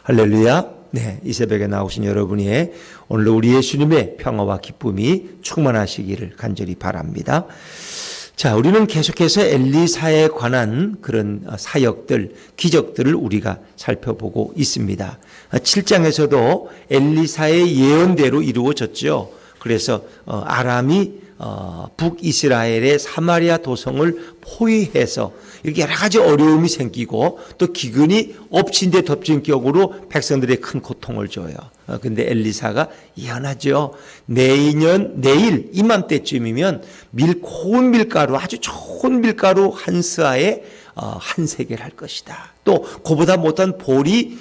할렐루야. 네, 이 새벽에 나오신 여러분이 오늘 우리 예수님의 평화와 기쁨이 충만하시기를 간절히 바랍니다. 자, 우리는 계속해서 엘리사에 관한 그런 사역들, 기적들을 우리가 살펴보고 있습니다. 7장에서도 엘리사의 예언대로 이루어졌죠. 그래서 아람이 북이스라엘의 사마리아 도성을 포위해서 이렇게 여러 가지 어려움이 생기고 또 기근이 엎친 데 덮친 격으로 백성들의 큰 고통을 줘요. 근데 엘리사가 예언하죠. 내일 이맘때쯤이면 고운 밀가루, 아주 좋은 밀가루 한 스아에 한 세겔 할 것이다. 또 그보다 못한 보리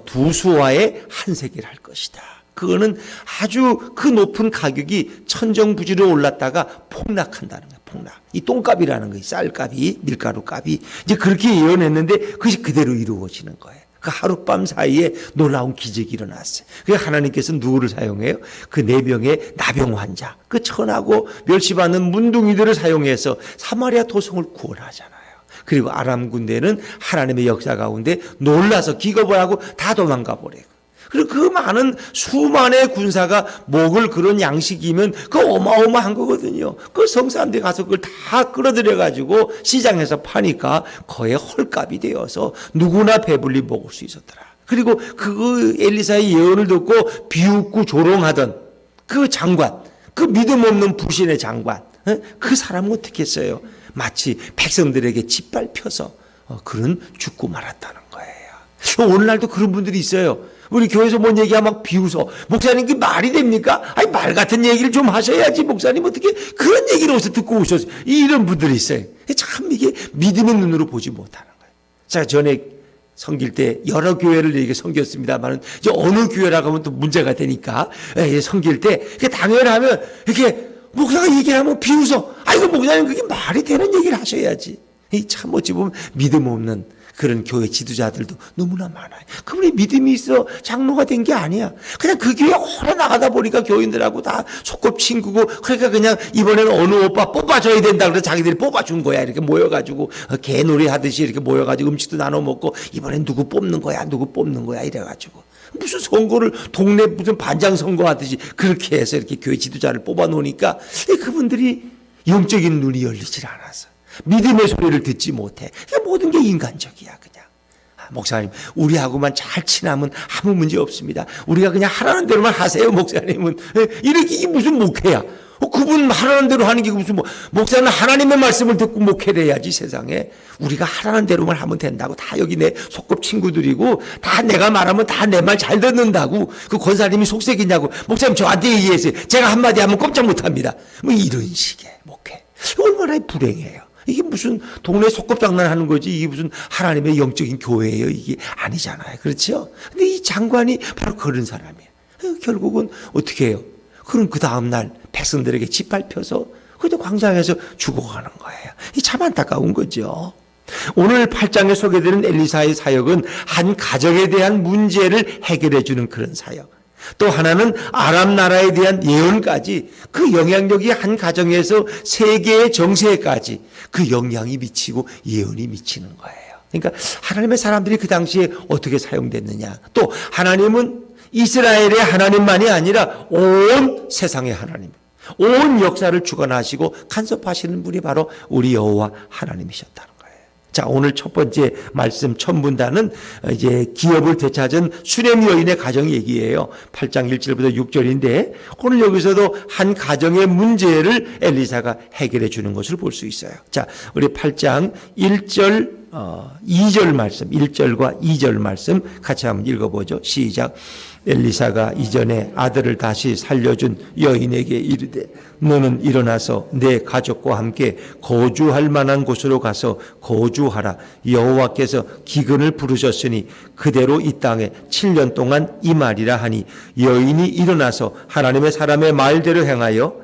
두 수아에 한 세겔 할 것이다. 그거는 아주 그 높은 가격이 천정부지로 올랐다가 폭락한다는 거예요. 폭락. 이 똥값이라는 거예요. 쌀값이, 밀가루값이. 이제 그렇게 예언했는데 그것이 그대로 이루어지는 거예요. 그 하룻밤 사이에 놀라운 기적이 일어났어요. 그래서 하나님께서 누구를 사용해요? 그 4명의 나병 환자, 그 천하고 멸시받는 문둥이들을 사용해서 사마리아 도성을 구원하잖아요. 그리고 아람 군대는 하나님의 역사 가운데 놀라서 기겁을 하고 다 도망가 버려요. 그리고 그 많은 수만의 군사가 먹을 그런 양식이면 그 어마어마한 거거든요. 그 성사람들이 가서 그걸 다 끌어들여가지고 시장에서 파니까 거의 헐값이 되어서 누구나 배불리 먹을 수 있었더라. 그리고 그 엘리사의 예언을 듣고 비웃고 조롱하던 그 장관, 그 믿음 없는 불신의 장관, 그 사람은 어떻게 했어요? 마치 백성들에게 짓밟혀서 그런 죽고 말았다는 거예요. 오늘날도 그런 분들이 있어요. 우리 교회에서 뭔 얘기하면 막 비웃어. 목사님, 그게 말이 됩니까? 아니, 말 같은 얘기를 좀 하셔야지. 목사님, 어떻게 그런 얘기를 어디서 듣고 오셨어요? 이런 분들이 있어요. 참 이게 믿음의 눈으로 보지 못하는 거예요. 제가 전에 섬길 때 여러 교회를 이렇게 섬겼습니다만, 이제 어느 교회라고 하면 또 문제가 되니까, 섬길 때, 당연하면, 이렇게, 목사가 얘기하면 비웃어. 아이고, 목사님, 그게 말이 되는 얘기를 하셔야지. 참 어찌 보면 믿음 없는 그런 교회 지도자들도 너무나 많아요. 그분이 믿음이 있어 장로가 된 게 아니야. 그냥 그 교회 오래 나가다 보니까 교인들하고 다 소꿉친구고, 그러니까 그냥 이번에는 어느 오빠 뽑아줘야 된다 그래서 자기들이 뽑아준 거야. 이렇게 모여가지고 개놀이 하듯이 이렇게 모여가지고 음식도 나눠 먹고, 이번엔 누구 뽑는 거야 이래가지고 무슨 선거를 동네 무슨 반장 선거 하듯이 그렇게 해서 이렇게 교회 지도자를 뽑아 놓으니까 그분들이 영적인 눈이 열리질 않아서 믿음의 소리를 듣지 못해. 그러니까 모든 게 인간적이야, 그냥. 목사님, 우리하고만 잘 친하면 아무 문제 없습니다. 우리가 그냥 하라는 대로만 하세요, 목사님은. 이게 무슨 목회야? 그분 하라는 대로 하는 게 무슨 목사는 하나님의 말씀을 듣고 목회를 해야지, 세상에. 우리가 하라는 대로만 하면 된다고. 다 여기 내 소꿉친구들이고, 다 내가 말하면 다 내 말 잘 듣는다고. 그 권사님이 속색이냐고. 목사님, 저한테 얘기했어요. 제가 한마디 하면 꼼짝 못 합니다. 이런 식의 목회. 얼마나 불행해요. 이게 무슨 동네 소꿉장난 하는 거지, 이게 무슨 하나님의 영적인 교회예요. 이게 아니잖아요. 그렇죠? 근데 이 장관이 바로 그런 사람이에요. 결국은 어떻게 해요? 그럼 그 다음날 백성들에게 짓밟혀서 그저 광장에서 죽어가는 거예요. 이 참 안타까운 거죠. 오늘 8장에 소개되는 엘리사의 사역은 한 가정에 대한 문제를 해결해 주는 그런 사역. 또 하나는 아람 나라에 대한 예언까지, 그 영향력이 한 가정에서 세계의 정세까지 그 영향이 미치고 예언이 미치는 거예요. 그러니까 하나님의 사람들이 그 당시에 어떻게 사용됐느냐. 또 하나님은 이스라엘의 하나님만이 아니라 온 세상의 하나님, 온 역사를 주관하시고 간섭하시는 분이 바로 우리 여호와 하나님이셨다는 거예요. 자, 오늘 첫 번째 말씀 첫 문단은 이제 기업을 되찾은 수렘 여인의 가정 얘기예요. 8장 1절부터 6절인데 오늘 여기서도 한 가정의 문제를 엘리사가 해결해 주는 것을 볼 수 있어요. 자, 우리 8장 1절 2절 말씀, 1절과 2절 말씀 같이 한번 읽어보죠. 시작. 엘리사가 이전에 아들을 다시 살려준 여인에게 이르되 너는 일어나서 내 가족과 함께 거주할 만한 곳으로 가서 거주하라. 여호와께서 기근을 부르셨으니 그대로 이 땅에 7년 동안 임하리라 하니 여인이 일어나서 하나님의 사람의 말대로 행하여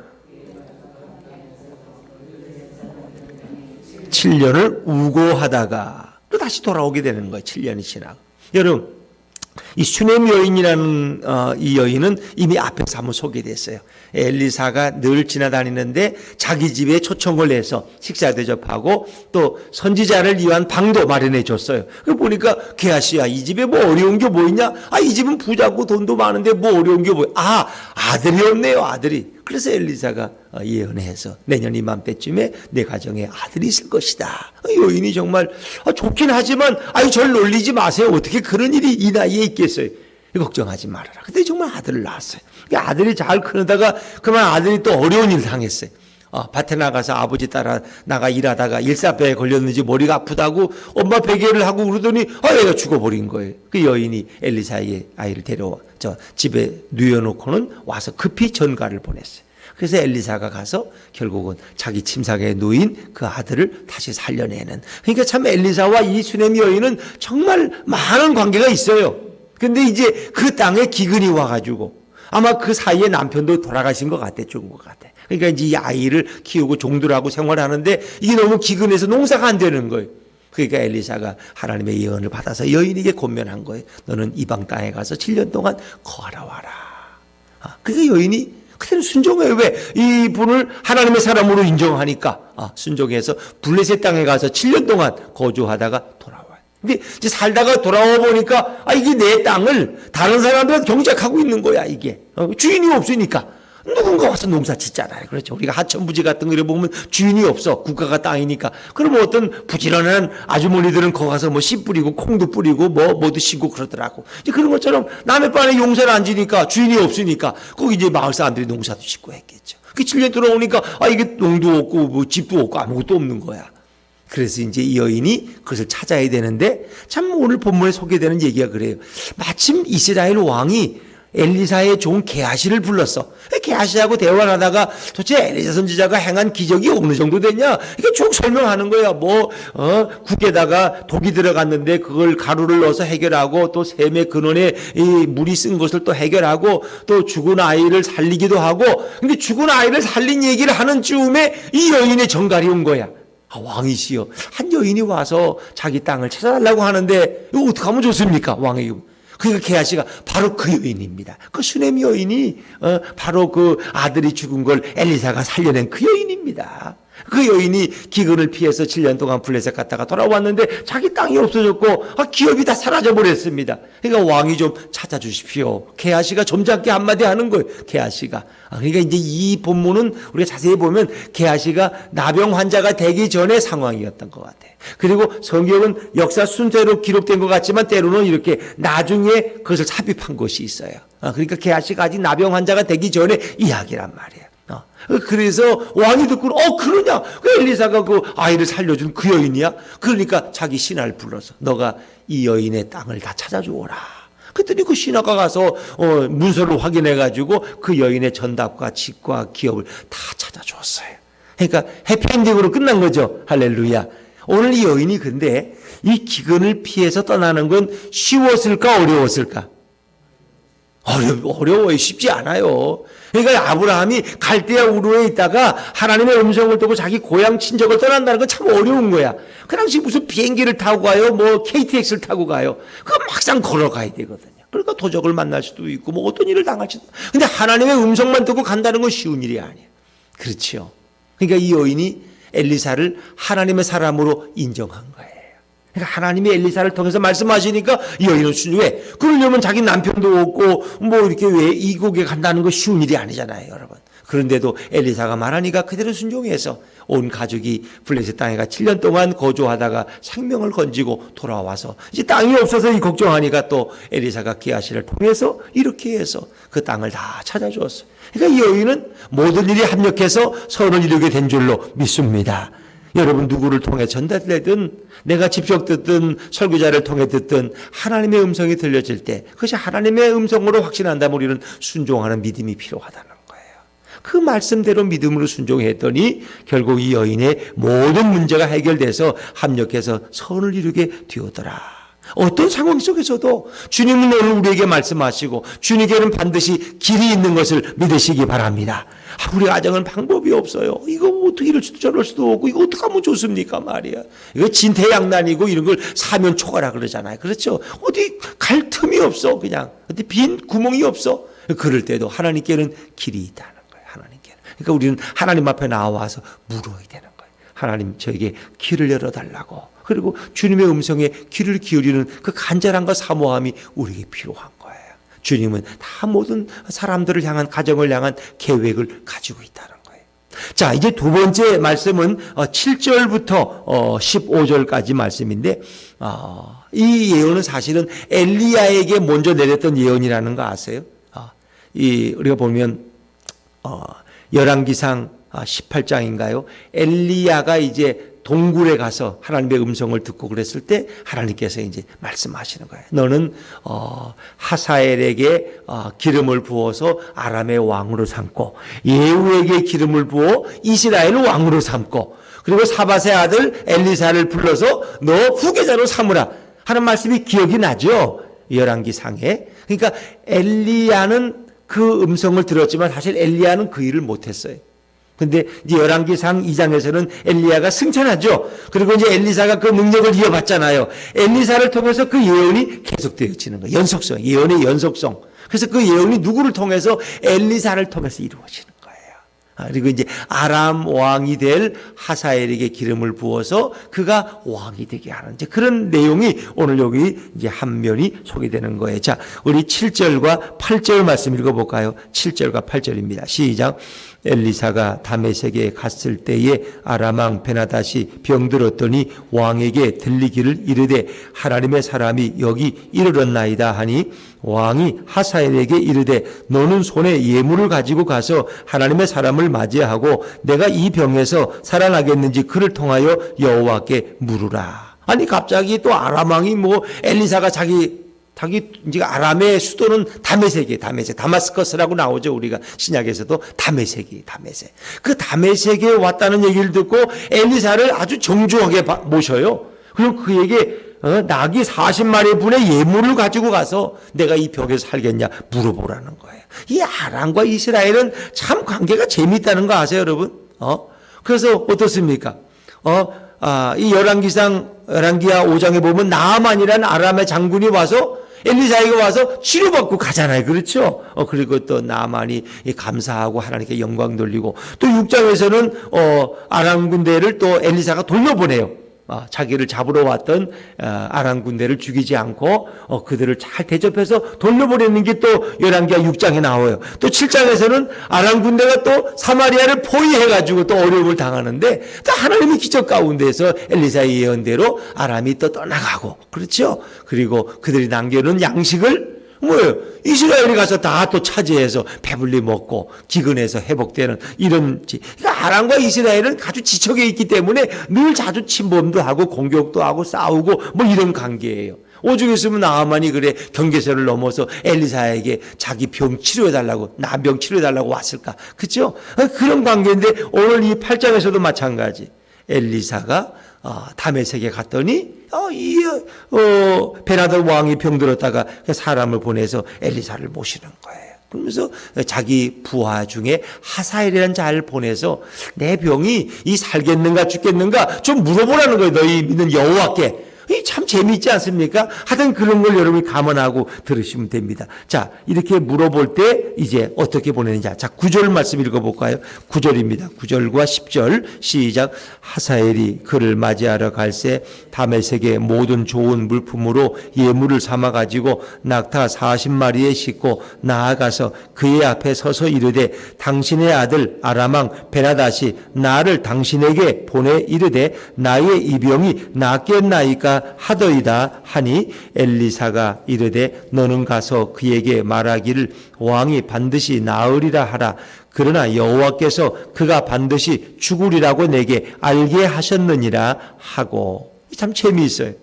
7년을 우고하다가 또 다시 돌아오게 되는 거예요. 7년이 지나고. 여러분, 이 수넴 여인이라는 이 여인은 이미 앞에서 한번 소개됐어요. 엘리사가 늘 지나다니는데 자기 집에 초청을 해서 식사 대접하고 또 선지자를 위한 방도 마련해 줬어요. 그 보니까 게하시야, 이 집에 뭐 어려운 게 뭐 있냐? 이 집은 부자고 돈도 많은데 뭐 어려운 게 뭐? 아들이 없네요, 아들이. 그래서 엘리사가 예언해서 내년 이맘때쯤에 내 가정에 아들이 있을 것이다. 여인이 정말 좋긴 하지만 절 놀리지 마세요. 어떻게 그런 일이 이 나이에 있겠어요. 걱정하지 말아라. 그때 정말 아들을 낳았어요. 아들이 잘 크다가 그만 아들이 또 어려운 일을 당했어요. 밭에 나가서 아버지 따라 나가 일하다가 일사병에 걸렸는지 머리가 아프다고 엄마 베개를 하고 그러더니 애가 죽어버린 거예요. 그 여인이 엘리사의 아이를 데려와 집에 누워놓고는 와서 급히 전가를 보냈어요. 그래서 엘리사가 가서 결국은 자기 침상에 누인 그 아들을 다시 살려내는. 그러니까 참 엘리사와 이 수넴 여인은 정말 많은 관계가 있어요. 근데 이제 그 땅에 기근이 와가지고 아마 그 사이에 남편도 돌아가신 것 같아, 죽은 것 같아. 그러니까 이제 이 아이를 키우고 종들하고 생활하는데 이게 너무 기근해서 농사가 안 되는 거예요. 그러니까 엘리사가 하나님의 예언을 받아서 여인에게 권면한 거예요. 너는 이방 땅에 가서 7년 동안 거하라 와라. 그러니까 여인이 그대로 순종해요. 왜? 이분을 하나님의 사람으로 인정하니까 순종해서 블레셋 땅에 가서 7년 동안 거주하다가 돌아와요. 근데 이제 살다가 돌아와 보니까 이게 내 땅을 다른 사람들한테 경작하고 있는 거야. 이게 주인이 없으니까 누군가 와서 농사 짓잖아요. 그렇죠. 우리가 하천부지 같은 거 보면 주인이 없어. 국가가 땅이니까. 그러면 어떤 부지런한 아주머니들은 거기 가서 뭐 씨 뿌리고 콩도 뿌리고 뭐도 심고 그러더라고. 이제 그런 것처럼 남의 반에 용사를 안 지니까 주인이 없으니까 거기 이제 마을 사람들이 농사도 짓고 했겠죠. 그 7년 돌아오니까 이게 농도 없고 뭐 집도 없고 아무것도 없는 거야. 그래서 이제 이 여인이 그것을 찾아야 되는데 참 오늘 본문에 소개되는 얘기가 그래요. 마침 이스라엘 왕이 엘리사의 종 게하시를 불렀어. 게하시하고 대화를 하다가 도대체 엘리사 선지자가 행한 기적이 어느 정도 됐냐? 이게 쭉 설명하는 거야. 국에다가 독이 들어갔는데 그걸 가루를 넣어서 해결하고 또 샘의 근원에 이 물이 쓴 것을 또 해결하고 또 죽은 아이를 살리기도 하고. 근데 죽은 아이를 살린 얘기를 하는 즈음에 이 여인의 정갈이 온 거야. 왕이시여, 한 여인이 와서 자기 땅을 찾아달라고 하는데 이거 어떻게 하면 좋습니까? 왕이. 그러니까 게하시가 바로 그 여인입니다. 그 수넴 여인이 바로 그 아들이 죽은 걸 엘리사가 살려낸 그 여인입니다. 그 여인이 기근을 피해서 7년 동안 블레셋 갔다가 돌아왔는데 자기 땅이 없어졌고 기업이 다 사라져버렸습니다. 그러니까 왕이 좀 찾아주십시오. 게하시가 점잖게 한마디 하는 거예요. 게하시가. 그러니까 이제 이 본문은 우리가 자세히 보면 게하시가 나병 환자가 되기 전의 상황이었던 것 같아요. 그리고 성경은 역사 순서로 기록된 것 같지만 때로는 이렇게 나중에 그것을 삽입한 것이 있어요. 그러니까 게하시가 아직 나병 환자가 되기 전의 이야기란 말이에요. 그래서 왕이 듣고 그러냐? 그 엘리사가 그 아이를 살려준 그 여인이야? 그러니까 자기 신하를 불러서 너가 이 여인의 땅을 다 찾아주어라. 그랬더니 그 신하가 가서 문서를 확인해가지고 그 여인의 전답과 집과 기업을 다 찾아주었어요. 그러니까 해피엔딩으로 끝난 거죠. 할렐루야. 오늘 이 여인이 근데 이 기근을 피해서 떠나는 건 쉬웠을까 어려웠을까? 어려워요. 쉽지 않아요. 그러니까 아브라함이 갈대아 우르에 있다가 하나님의 음성을 듣고 자기 고향 친척을 떠난다는 건 참 어려운 거야. 그 당시 무슨 비행기를 타고 가요? 뭐 KTX를 타고 가요? 그거 막상 걸어가야 되거든요. 그러니까 도적을 만날 수도 있고 뭐 어떤 일을 당할 수도. 근데 하나님의 음성만 듣고 간다는 건 쉬운 일이 아니에요. 그렇죠. 그러니까 이 여인이 엘리사를 하나님의 사람으로 인정한 거예요. 그러니까 하나님이 엘리사를 통해서 말씀하시니까 이 여인은 왜? 그러려면 자기 남편도 없고 뭐 이렇게 왜 이국에 간다는 거 쉬운 일이 아니잖아요, 여러분. 그런데도 엘리사가 말하니까 그대로 순종해서 온 가족이 블레셋 땅에 가 7년 동안 거주하다가 생명을 건지고 돌아와서 이제 땅이 없어서 걱정하니까 또 엘리사가 게하시를 통해서 이렇게 해서 그 땅을 다 찾아주었어요. 그러니까 이 여인은 모든 일이 합력해서 선을 이루게 된 줄로 믿습니다. 여러분 누구를 통해 전달되든 내가 직접 듣든 설교자를 통해 듣든 하나님의 음성이 들려질 때 그것이 하나님의 음성으로 확신한다면 우리는 순종하는 믿음이 필요하다는 거예요. 그 말씀대로 믿음으로 순종했더니 결국 이 여인의 모든 문제가 해결돼서 합력해서 선을 이루게 되었더라. 어떤 상황 속에서도 주님은 오늘 우리에게 말씀하시고 주님께는 반드시 길이 있는 것을 믿으시기 바랍니다. 우리 가정은 방법이 없어요. 이거 어떻게 이럴 수도 저럴 수도 없고 이거 어떻게 하면 좋습니까 말이야. 이거 진퇴양난이고 이런 걸 사면초가라 그러잖아요. 그렇죠? 어디 갈 틈이 없어. 그냥 어디 빈 구멍이 없어. 그럴 때도 하나님께는 길이 있다는 거예요. 하나님께는. 그러니까 우리는 하나님 앞에 나와서 물어야 되는 거예요. 하나님 저에게 길을 열어달라고. 그리고 주님의 음성에 귀를 기울이는 그 간절함과 사모함이 우리에게 필요한 거예요. 주님은 다 모든 사람들을 향한, 가정을 향한 계획을 가지고 있다는 거예요. 자, 이제 두 번째 말씀은 7절부터 15절까지 말씀인데, 이 예언은 사실은 엘리야에게 먼저 내렸던 예언이라는 거 아세요? 우리가 보면 열왕기상 18장인가요? 엘리야가 이제 동굴에 가서 하나님의 음성을 듣고 그랬을 때 하나님께서 이제 말씀하시는 거예요. 너는 하사엘에게 기름을 부어서 아람의 왕으로 삼고 예후에게 기름을 부어 이스라엘 왕으로 삼고 그리고 사밧의 아들 엘리사를 불러서 너 후계자로 삼으라 하는 말씀이 기억이 나죠. 열왕기상에. 그러니까 엘리야는 그 음성을 들었지만 사실 엘리야는 그 일을 못했어요. 근데 이제 열왕기상 2장에서는 엘리야가 승천하죠. 그리고 이제 엘리사가 그 능력을 이어받잖아요. 엘리사를 통해서 그 예언이 계속되어지는 거예요. 연속성, 예언의 연속성. 그래서 그 예언이 누구를 통해서? 엘리사를 통해서 이루어지는 거예요. 그리고 이제 아람 왕이 될 하사엘에게 기름을 부어서 그가 왕이 되게 하는 이제 그런 내용이 오늘 여기 이제 한 면이 소개되는 거예요. 자, 우리 7절과 8절 말씀 읽어볼까요? 7절과 8절입니다. 시작. 엘리사가 다메섹에 갔을 때에 아람 왕 베나닷이 병들었더니 왕에게 들리기를 이르되 하나님의 사람이 여기 이르렀나이다 하니 왕이 하사엘에게 이르되 너는 손에 예물을 가지고 가서 하나님의 사람을 맞이하고 내가 이 병에서 살아나겠는지 그를 통하여 여호와께 물으라. 아니 갑자기 또 아람 왕이 엘리사가 자기 이제 아람의 수도는 다메섹이에요. 다마스커스라고 나오죠. 우리가 신약에서도 다메섹이. 그 다메섹에 왔다는 얘기를 듣고 엘리사를 아주 정중하게 모셔요. 그리고 그에게 낙이 40마리 분의 예물을 가지고 가서 내가 이 벽에서 살겠냐 물어보라는 거예요. 이 아람과 이스라엘은 참 관계가 재미있다는 거 아세요, 여러분? 그래서 어떻습니까? 이 열왕기하 5장에 보면 나아만이라는 아람의 장군이 와서 엘리사에게 와서 치료받고 가잖아요. 그렇죠? 그리고 또 나아만이 감사하고 하나님께 영광 돌리고 또 6장에서는 아람 군대를 또 엘리사가 돌려보내요. 자기를 잡으러 왔던 아람 군대를 죽이지 않고 그들을 잘 대접해서 돌려보내는 게 또 열왕기하 6장에 나와요. 또 7장에서는 아람 군대가 또 사마리아를 포위해가지고 또 어려움을 당하는데 또 하나님의 기적 가운데서 엘리사의 예언대로 아람이 또 떠나가고 그렇죠. 그리고 그들이 남겨놓은 양식을 뭐예요? 이스라엘이 가서 다 또 차지해서 배불리 먹고 기근해서 회복되는 이런. 그러니까 아람과 이스라엘은 아주 지척에 있기 때문에 늘 자주 침범도 하고 공격도 하고 싸우고 이런 관계예요. 오죽 있으면 나아만이 그래 경계선을 넘어서 엘리사에게 자기 병 치료해달라고 난병 치료해달라고 왔을까? 그렇죠? 그런 관계인데 오늘 이 8장에서도 마찬가지. 엘리사가 다메섹에 갔더니 베나닷 왕이 병들었다가 사람을 보내서 엘리사를 모시는 거예요. 그러면서 자기 부하 중에 하사엘이라는 자를 보내서 내 병이 살겠는가 죽겠는가 좀 물어보라는 거예요. 너희 믿는 여호와께. 참 재미있지 않습니까? 하여튼 그런 걸 여러분이 감안하고 들으시면 됩니다. 자, 이렇게 물어볼 때 이제 어떻게 보내는지. 자, 9절 말씀 읽어볼까요? 9절입니다. 9절과 10절 시작. 하사엘이 그를 맞이하러 갈새 다메섹의 모든 좋은 물품으로 예물을 삼아가지고 낙타 40마리에 싣고 나아가서 그의 앞에 서서 이르되 당신의 아들 아람 왕 베나닷이 나를 당신에게 보내 이르되 나의 이 병이 낫겠나이까 하더이다 하니 엘리사가 이르되 너는 가서 그에게 말하기를 왕이 반드시 나으리라 하라. 그러나 여호와께서 그가 반드시 죽으리라고 내게 알게 하셨느니라 하고. 참 재미있어요.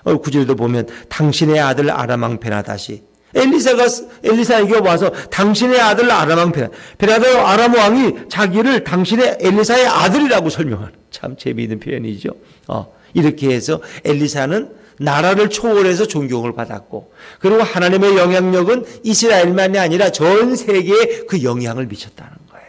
9절도 보면 당신의 아들 아람 왕 베나닷이 엘리사에게 와서 당신의 아들 아람 왕 베나닷 아람 왕이 자기를 당신의 엘리사의 아들이라고 설명하는 참 재미있는 표현이죠. 이렇게 해서 엘리사는 나라를 초월해서 존경을 받았고, 그리고 하나님의 영향력은 이스라엘만이 아니라 전 세계에 그 영향을 미쳤다는 거예요.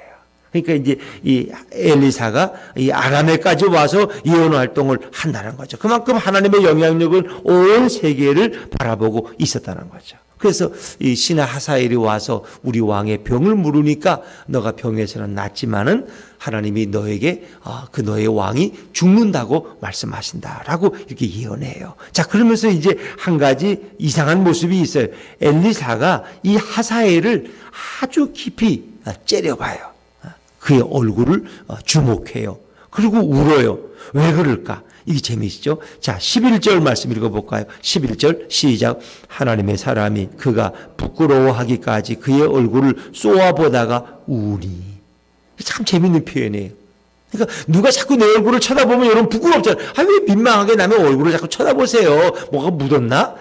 그러니까 이제 이 엘리사가 이 아람에까지 와서 예언 활동을 한다는 거죠. 그만큼 하나님의 영향력은 온 세계를 바라보고 있었다는 거죠. 그래서 이 신하 하사엘이 와서 우리 왕의 병을 물으니까 너가 병에서는 낫지만은 하나님이 너에게 그 너의 왕이 죽는다고 말씀하신다라고 이렇게 예언해요. 자, 그러면서 이제 한 가지 이상한 모습이 있어요. 엘리사가 이 하사엘을 아주 깊이 째려봐요. 그의 얼굴을 주목해요. 그리고 울어요. 왜 그럴까? 이게 재미있죠? 자, 11절 말씀 읽어볼까요? 11절 시작. 하나님의 사람이 그가 부끄러워하기까지 그의 얼굴을 쏘아보다가 우니. 참 재미있는 표현이에요. 그러니까 누가 자꾸 내 얼굴을 쳐다보면 여러분 부끄럽잖아요. 왜 민망하게 남의 얼굴을 자꾸 쳐다보세요? 뭐가 묻었나?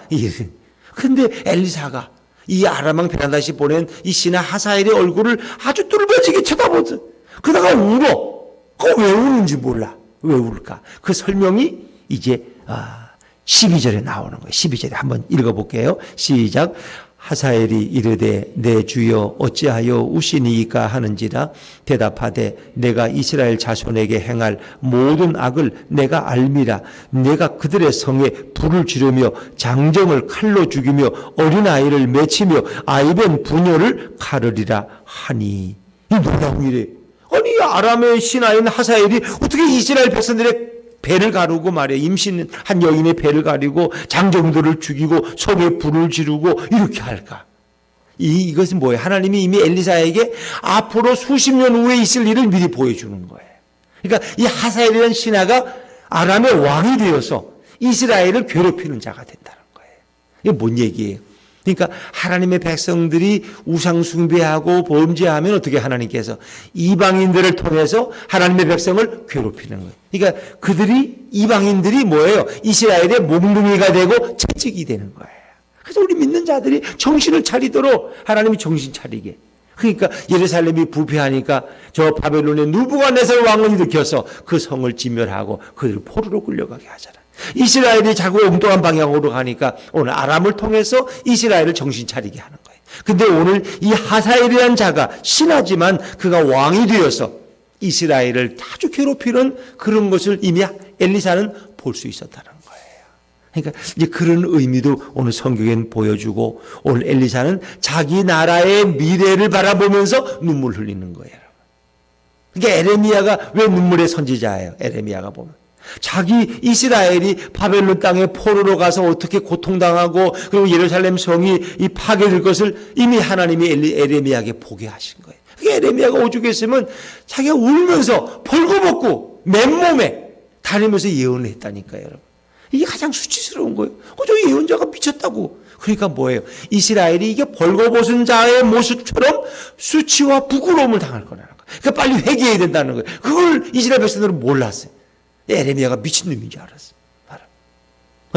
근데 엘리사가 이 아람왕 베나다시 보낸 이 신하 하사엘의 얼굴을 아주 뚫어지게 쳐다보죠. 그러다가 울어. 그거 왜 우는지 몰라. 왜 울까? 그 설명이 이제 12절에 나오는 거예요. 12절에 한번 읽어볼게요. 시작. 하사엘이 이르되 내 주여 어찌하여 우시니이까 하는지라 대답하되 내가 이스라엘 자손에게 행할 모든 악을 내가 알미라. 내가 그들의 성에 불을 지르며 장정을 칼로 죽이며 어린아이를 맺히며 아이벤 부녀를 가르리라 하니. 이 놀라운 일이에요. 아니 아람의 신하인 하사엘이 어떻게 이스라엘 백성들의 배를 가르고 말이에요. 임신한 여인의 배를 가리고 장정들을 죽이고 성에 불을 지르고 이렇게 할까? 이것은 뭐예요? 하나님이 이미 엘리사에게 앞으로 수십 년 후에 있을 일을 미리 보여주는 거예요. 그러니까 이 하사엘이라는 신하가 아람의 왕이 되어서 이스라엘을 괴롭히는 자가 된다는 거예요. 이게 뭔 얘기예요? 그러니까 하나님의 백성들이 우상 숭배하고 범죄하면 어떻게 하나님께서 이방인들을 통해서 하나님의 백성을 괴롭히는 거예요. 그러니까 이방인들이 뭐예요? 이스라엘의 몽둥이가 되고 채찍이 되는 거예요. 그래서 우리 믿는 자들이 정신을 차리도록 하나님이 정신 차리게. 그러니까 예루살렘이 부패하니까 저 바벨론의 느부갓네살 왕을 일으켜서 그 성을 진멸하고 그들을 포로로 끌려가게 하잖아요. 이스라엘이 자꾸 엉뚱한 방향으로 가니까 오늘 아람을 통해서 이스라엘을 정신 차리게 하는 거예요. 근데 오늘 이 하사엘이라는 자가 신하지만 그가 왕이 되어서 이스라엘을 아주 괴롭히는 그런 것을 이미 엘리사는 볼 수 있었다는 거예요. 그러니까 이제 그런 의미도 오늘 성경엔 보여주고 오늘 엘리사는 자기 나라의 미래를 바라보면서 눈물 흘리는 거예요. 그러니까 에레미야가 왜 눈물의 선지자예요? 에레미야가 보면. 자기 이스라엘이 바벨론 땅에 포로로 가서 어떻게 고통당하고 그리고 예루살렘 성이 이 파괴될 것을 이미 하나님이 에레미야에게 보게 하신 거예요. 그게 에레미야가 오죽했으면 자기가 울면서 벌거벗고 맨몸에 다니면서 예언을 했다니까요, 여러분. 이게 가장 수치스러운 거예요. 저 예언자가 미쳤다고. 그러니까 뭐예요? 이스라엘이 이게 벌거벗은 자의 모습처럼 수치와 부끄러움을 당할 거라는 거예요. 그러니까 빨리 회개해야 된다는 거예요. 그걸 이스라엘 백성들은 몰랐어요. 에레미야가 미친놈인 줄 알았어.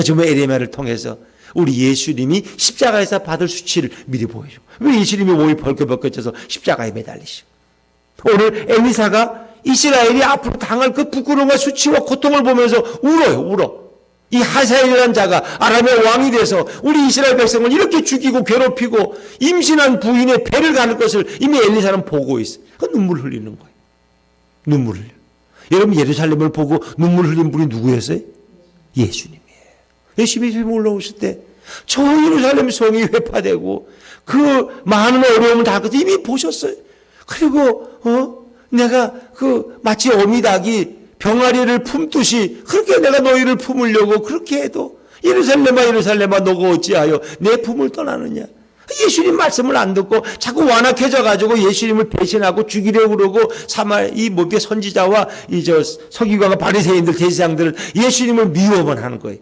정말 에레미야를 통해서 우리 예수님이 십자가에서 받을 수치를 미리 보여주고 왜 예수님이 몸이 벌거벗겨져서 십자가에 매달리시고 오늘 엘리사가 이스라엘이 앞으로 당할 그 부끄러움과 수치와 고통을 보면서 울어. 이 하사엘이라는 자가 아람의 왕이 돼서 우리 이스라엘 백성을 이렇게 죽이고 괴롭히고 임신한 부인의 배를 가는 것을 이미 엘리사는 보고 있어. 그 눈물 흘리는 거예요. 눈물 흘려. 여러분 예루살렘을 보고 눈물 흘린 분이 누구였어요? 예수님이에요. 예수님이 올라오실 때 저 예루살렘 성이 회파되고 그 많은 어려움을 다 이미 보셨어요. 그리고 내가 마치 어미닭이 병아리를 품듯이 그렇게 내가 너희를 품으려고 그렇게 해도 예루살렘아 너가 어찌하여 내 품을 떠나느냐. 예수님 말씀을 안 듣고 자꾸 완악해져 가지고 예수님을 배신하고 죽이려고 그러고 선지자와 서기관과 바리새인들 대제사장들을 예수님을 미워만 하는 거예요.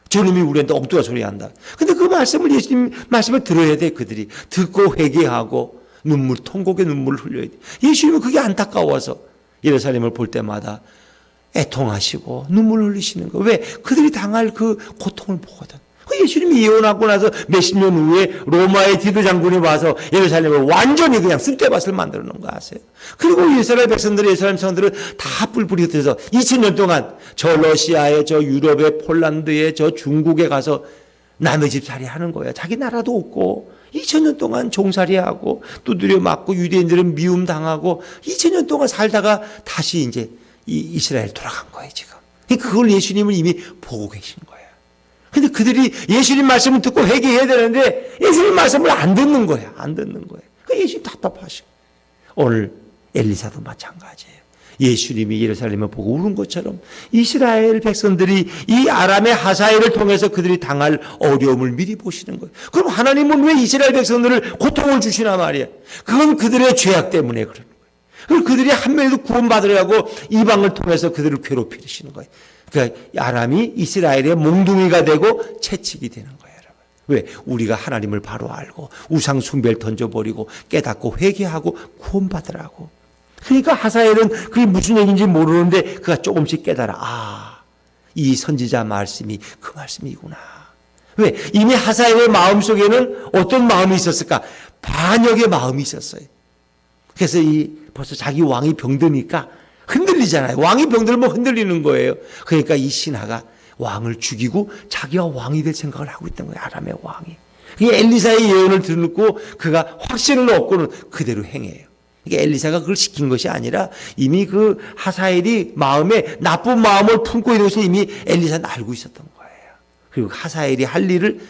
저놈이 우리한테 엉뚱한 소리 한다. 근데 그 말씀을 예수님 말씀을 들어야 돼. 그들이 듣고 회개하고 통곡의 눈물을 흘려야 돼. 예수님은 그게 안타까워서 예루살렘을 볼 때마다 애통하시고 눈물을 흘리시는 거예요. 왜? 그들이 당할 그 고통을 보거든. 예수님이 예언하고 나서 몇십 년 후에 로마의 디도 장군이 와서 예루살렘을 완전히 그냥 쑥대밭을 만들어 놓은 거 아세요? 그리고 이스라엘 백성들이, 예루살렘 성들은 다 뿔뿔이 흩어서 2000년 동안 저 러시아에, 저 유럽에, 폴란드에, 저 중국에 가서 남의 집살이 하는 거예요. 자기 나라도 없고 2000년 동안 종살이하고 두드려 맞고 유대인들은 미움당하고 2000년 동안 살다가 다시 이제 이스라엘 돌아간 거예요, 지금. 그걸 예수님은 이미 보고 계신 거예요. 근데 그들이 예수님 말씀을 듣고 회개해야 되는데 예수님 말씀을 안 듣는 거야. 안 듣는 거예요. 예수님 답답하시고. 오늘 엘리사도 마찬가지예요. 예수님이 예루살렘을 보고 우는 것처럼 이스라엘 백성들이 이 아람의 하사엘을 통해서 그들이 당할 어려움을 미리 보시는 거예요. 그럼 하나님은 왜 이스라엘 백성들을 고통을 주시나 말이야. 그건 그들의 죄악 때문에 그러는 거예요. 그럼 그들이 한 명이라도 구원받으려고 이방을 통해서 그들을 괴롭히시는 거예요. 그러니까 아람이 이스라엘의 몽둥이가 되고 채찍이 되는 거예요. 여러분. 왜? 우리가 하나님을 바로 알고 우상 숭배를 던져버리고 깨닫고 회개하고 구원받으라고. 그러니까 하사엘은 그게 무슨 얘기인지 모르는데 그가 조금씩 깨달아. 아, 이 선지자 말씀이 그 말씀이구나. 왜? 이미 하사엘의 마음속에는 어떤 마음이 있었을까? 반역의 마음이 있었어요. 그래서 벌써 자기 왕이 병드니까 흔들리잖아요. 왕이 병들면 흔들리는 거예요. 그러니까 이 신하가 왕을 죽이고 자기가 왕이 될 생각을 하고 있던 거예요. 아람의 왕이. 엘리사의 예언을 듣고 그가 확신을 얻고는 그대로 행해요. 엘리사가 그걸 시킨 것이 아니라 이미 그 하사엘이 마음에 나쁜 마음을 품고 있는 것을 이미 엘리사는 알고 있었던 거예요. 그리고 하사엘이 할 일을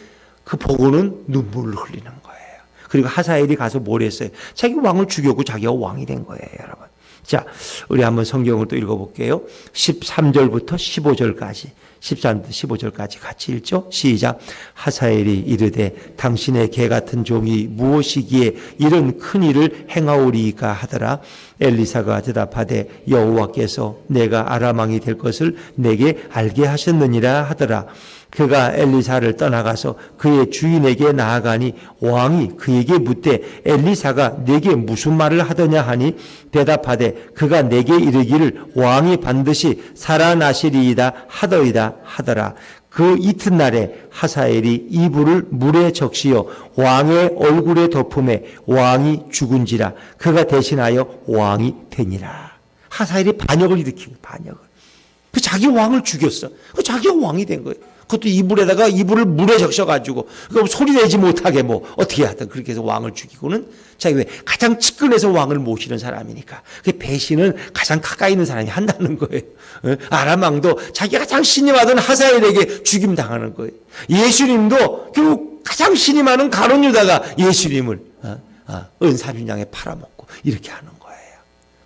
그 보고는 눈물을 흘리는 거예요. 그리고 하사엘이 가서 뭘 했어요? 자기 왕을 죽였고 자기가 왕이 된 거예요, 여러분. 자, 우리 한번 성경을 또 읽어볼게요. 13절부터 15절까지. 13절부터 15절까지 같이 읽죠. 시작. 하사엘이 이르되 당신의 개 같은 종이 무엇이기에 이런 큰 일을 행하오리이까 하더라. 엘리사가 대답하되 여호와께서 내가 아람 왕이 될 것을 내게 알게 하셨느니라 하더라. 그가 엘리사를 떠나가서 그의 주인에게 나아가니 왕이 그에게 묻되 엘리사가 내게 무슨 말을 하더냐 하니 대답하되 그가 내게 이르기를 왕이 반드시 살아나시리이다 하더이다 하더라. 그 이튿날에 하사엘이 이불을 물에 적시어 왕의 얼굴에 덮음에 왕이 죽은지라. 그가 대신하여 왕이 되니라. 하사엘이 반역을 일으킨 반역을. 그 자기 왕을 죽였어. 그 자기가 왕이 된 거예요. 그것도 이불에다가 이불을 물에 적셔가지고 소리 내지 못하게 뭐 어떻게 하든 그렇게 해서 왕을 죽이고는 자기 왜 가장 측근에서 왕을 모시는 사람이니까 그 배신은 가장 가까이 있는 사람이 한다는 거예요. 아람 왕도 자기가 가장 신임하던 하사엘에게 죽임 당하는 거예요. 예수님도 결국 가장 신임하는 가룟 유다가 예수님을 은사준양에 팔아먹고 이렇게 하는 거예요.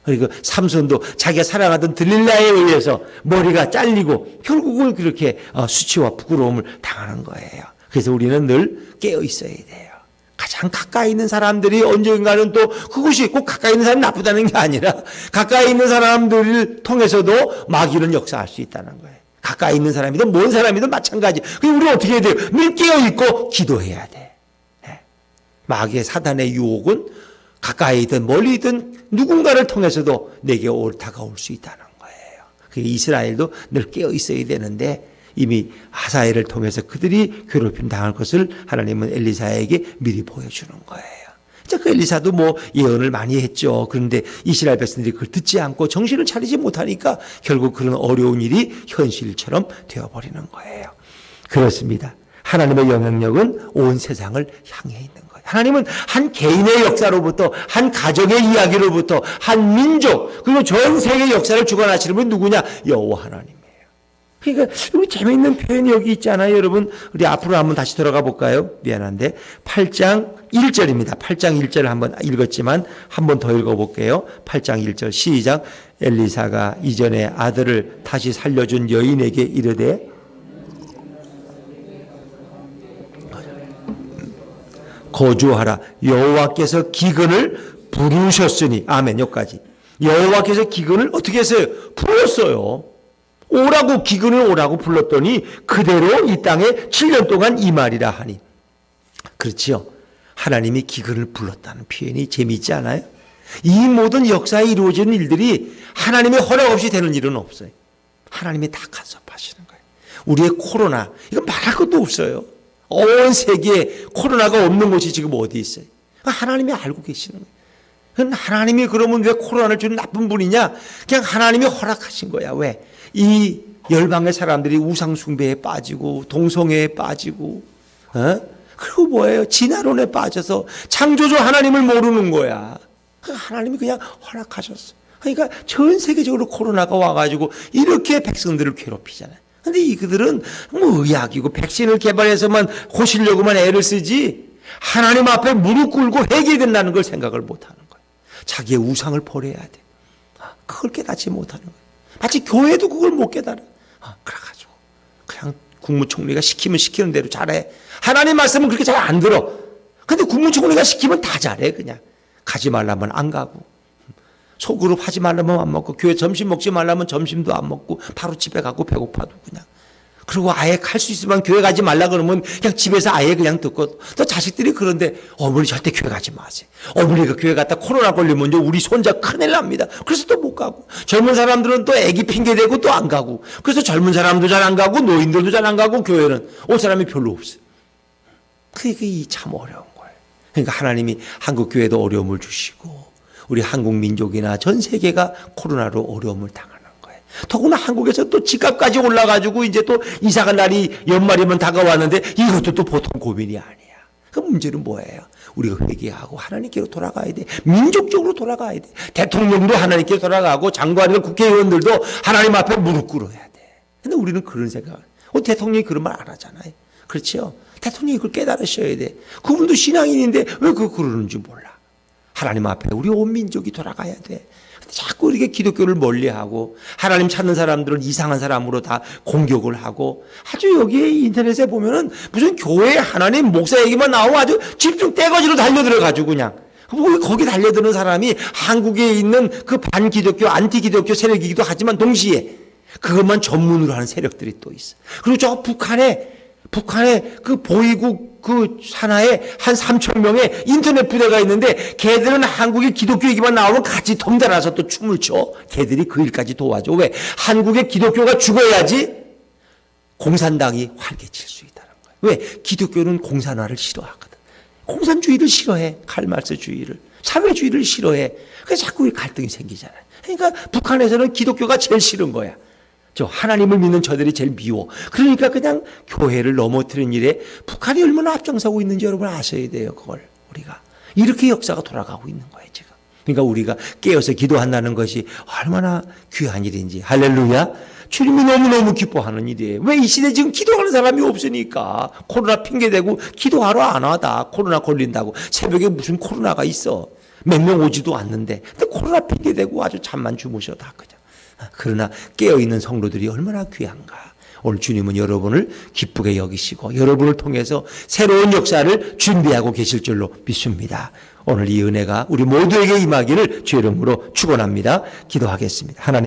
그리고 삼손도 자기가 사랑하던 들릴라에 의해서 머리가 잘리고 결국은 그렇게 수치와 부끄러움을 당하는 거예요. 그래서 우리는 늘 깨어 있어야 돼요. 가장 가까이 있는 사람들이 언젠가는 또 그것이 꼭 가까이 있는 사람이 나쁘다는 게 아니라 가까이 있는 사람들을 통해서도 마귀는 역사할 수 있다는 거예요. 가까이 있는 사람이든 먼 사람이든 마찬가지. 그럼 우리는 어떻게 해야 돼요? 늘 깨어 있고 기도해야 돼. 마귀의 사단의 유혹은 가까이든 멀리든 누군가를 통해서도 내게 다가올 수 있다는 거예요. 이스라엘도 늘 깨어 있어야 되는데 이미 하사엘을 통해서 그들이 괴롭힘 당할 것을 하나님은 엘리사에게 미리 보여주는 거예요. 그 엘리사도 뭐 예언을 많이 했죠. 그런데 이스라엘 백성들이 그걸 듣지 않고 정신을 차리지 못하니까 결국 그런 어려운 일이 현실처럼 되어버리는 거예요. 그렇습니다. 하나님의 영향력은 온 세상을 향해 있는 거예요. 하나님은 한 개인의 역사로부터 한 가정의 이야기로부터 한 민족 그리고 전 세계의 역사를 주관하시는 분이 누구냐? 여호와 하나님이에요. 그러니까 우리 재미있는 표현이 여기 있잖아요. 여러분 우리 앞으로 한번 다시 돌아가 볼까요? 미안한데 8장 1절입니다. 8장 1절을 한번 읽었지만 한번 더 읽어볼게요. 8장 1절 시작. 엘리사가 이전에 아들을 다시 살려준 여인에게 이르되 거주하라. 여호와께서 기근을 부르셨으니. 아멘. 여기까지. 여호와께서 기근을 어떻게 했어요? 불렀어요. 오라고 기근을 오라고 불렀더니 그대로 이 땅에 7년 동안 임하리라 하니. 그렇지요. 하나님이 기근을 불렀다는 표현이 재미있지 않아요? 이 모든 역사에 이루어지는 일들이 하나님의 허락 없이 되는 일은 없어요. 하나님이 다 간섭하시는 거예요. 우리의 코로나 이건 말할 것도 없어요. 온 세계에 코로나가 없는 곳이 지금 어디 있어요? 하나님이 알고 계시는 거예요. 하나님이 그러면 왜 코로나를 주는 나쁜 분이냐? 그냥 하나님이 허락하신 거야. 왜? 이 열방의 사람들이 우상숭배에 빠지고 동성애에 빠지고 그리고 뭐예요? 진화론에 빠져서 창조주 하나님을 모르는 거야. 하나님이 그냥 허락하셨어. 그러니까 전 세계적으로 코로나가 와가지고 이렇게 백성들을 괴롭히잖아요. 근데 이들은 뭐 의학이고 백신을 개발해서만 고시려고만 애를 쓰지 하나님 앞에 무릎 꿇고 회개된다는 걸 생각을 못하는 거예요. 자기의 우상을 버려야 돼. 그걸 깨닫지 못하는 거예요. 마치 교회도 그걸 못 깨달아. 그래가지고 그냥 국무총리가 시키면 시키는 대로 잘해. 하나님 말씀은 그렇게 잘 안 들어. 근데 국무총리가 시키면 다 잘해. 그냥 가지 말라면 안 가고, 소그룹 하지 말라면 안 먹고, 교회 점심 먹지 말라면 점심도 안 먹고 바로 집에 가고 배고파도 그냥. 그리고 아예 갈 수 있으면 교회 가지 말라 그러면 그냥 집에서 아예 그냥 듣고, 또 자식들이 그런데 어머니 절대 교회 가지 마세요. 어머니가 교회 갔다 코로나 걸리면 우리 손자 큰일 납니다. 그래서 또 못 가고, 젊은 사람들은 또 애기 핑계대고 또 안 가고, 그래서 젊은 사람도 잘 안 가고 노인들도 잘 안 가고 교회는 올 사람이 별로 없어요. 그게 참 어려운 거예요. 그러니까 하나님이 한국 교회도 어려움을 주시고 우리 한국 민족이나 전 세계가 코로나로 어려움을 당하는 거예요. 더구나 한국에서 또 집값까지 올라가지고 이제 또 이사갈 날이 연말이면 다가왔는데 이것도 또 보통 고민이 아니야. 그 문제는 뭐예요? 우리가 회개하고 하나님께로 돌아가야 돼. 민족적으로 돌아가야 돼. 대통령도 하나님께 돌아가고 장관이나 국회의원들도 하나님 앞에 무릎 꿇어야 돼. 근데 우리는 그런 생각. 대통령이 그런 말 안 하잖아요. 그렇죠? 대통령이 그걸 깨달으셔야 돼. 그분도 신앙인인데 왜 그러는지 몰라. 하나님 앞에 우리 온 민족이 돌아가야 돼. 근데 자꾸 이렇게 기독교를 멀리하고 하나님 찾는 사람들은 이상한 사람으로 다 공격을 하고, 아주 여기에 인터넷에 보면은 무슨 교회 하나님 목사 얘기만 나오고 아주 집중 떼거지로 달려들어가지고 그냥 거기 달려드는 사람이 한국에 있는 그 반기독교 안티기독교 세력이기도 하지만 동시에 그것만 전문으로 하는 세력들이 또 있어. 그리고 저 북한에 그 보이국 그 산하에 한 3천 명의 인터넷 부대가 있는데 걔들은 한국의 기독교 얘기만 나오면 같이 덩달아서 또 춤을 춰. 걔들이 그 일까지 도와줘. 왜? 한국의 기독교가 죽어야지 공산당이 활개칠 수 있다는 거예요. 왜? 기독교는 공산화를 싫어하거든. 공산주의를 싫어해. 칼마르스주의를. 사회주의를 싫어해. 그래서 자꾸 갈등이 생기잖아요. 그러니까 북한에서는 기독교가 제일 싫은 거야. 하나님을 믿는 저들이 제일 미워. 그러니까 그냥 교회를 넘어뜨리는 일에 북한이 얼마나 앞장서고 있는지 여러분 아셔야 돼요. 그걸 우리가 이렇게 역사가 돌아가고 있는 거예요 지금. 그러니까 우리가 깨어서 기도한다는 것이 얼마나 귀한 일인지. 할렐루야. 주님이 너무너무 기뻐하는 일이에요. 왜? 이 시대에 지금 기도하는 사람이 없으니까. 코로나 핑계대고 기도하러 안 와다. 코로나 걸린다고. 새벽에 무슨 코로나가 있어. 몇 명 오지도 않는데. 근데 코로나 핑계대고 아주 잠만 주무셔 다 그냥. 그러나 깨어있는 성도들이 얼마나 귀한가. 오늘 주님은 여러분을 기쁘게 여기시고 여러분을 통해서 새로운 역사를 준비하고 계실 줄로 믿습니다. 오늘 이 은혜가 우리 모두에게 임하기를 주 이름으로 축원합니다. 기도하겠습니다. 하나님.